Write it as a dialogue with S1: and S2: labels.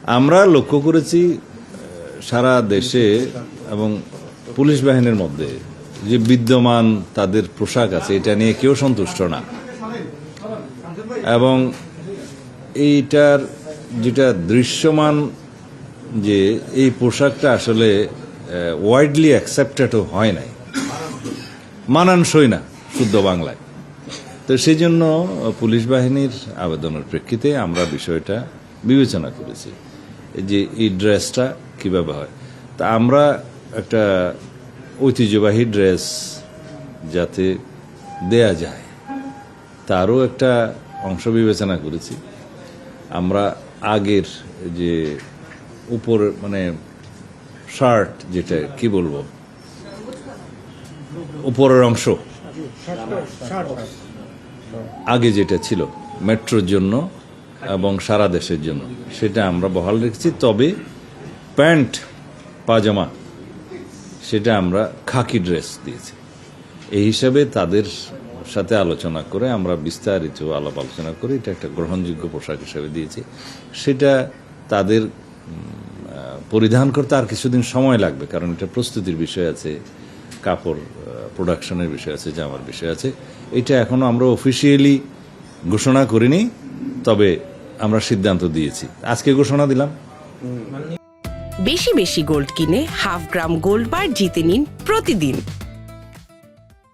S1: আমরা লক্ষ্য করেছি সারা দেশে এবং পুলিশ বাহিনীর মধ্যে যে বিদ্যমান তাদের পোশাক আছে এটা নিয়ে কেউ সন্তুষ্ট না, এবং এইটার যেটা দৃশ্যমান যে এই পোশাকটা আসলে ওয়াইডলি অ্যাকসেপ্টেডও হয় নাই, মানানসই না শুদ্ধ বাংলায়। তো সেই জন্য পুলিশ বাহিনীর আবেদনের প্রেক্ষিতে আমরা বিষয়টা বিবেচনা করেছি যে এই ড্রেসটা কিভাবে হয়। তা আমরা একটা ঐতিহ্যবাহী ড্রেস যাতে দেয়া যায় তারও একটা অংশ বিবেচনা করেছি। আমরা আগের যে উপর মানে শার্ট, যেটা কি বলবো, উপরের অংশ আগে যেটা ছিল মেট্রোর জন্য এবং সারা দেশের জন্য, সেটা আমরা বহাল রেখেছি। তবে প্যান্ট পাজামা সেটা আমরা খাকি ড্রেস দিয়েছি। এই হিসাবে তাদের সাথে আলোচনা করে আমরা বিস্তারিত আলাপ আলোচনা করে এটা একটা গ্রহণযোগ্য পোশাক হিসেবে দিয়েছি। সেটা তাদের পরিধান করতে আর কিছুদিন সময় লাগবে, কারণ এটা প্রস্তুতির বিষয় আছে, কাপড় প্রোডাকশনের বিষয় আছে, জামার বিষয় আছে। এটা এখনো আমরা অফিসিয়ালি ঘোষণা করিনি, তবে আমরা সিদ্ধান্ত দিয়েছি, আজকে ঘোষণা দিলাম।
S2: বেশি বেশি গোল্ড কিনে হাফ গ্রাম গোল্ড বার জিতে নিন প্রতিদিন।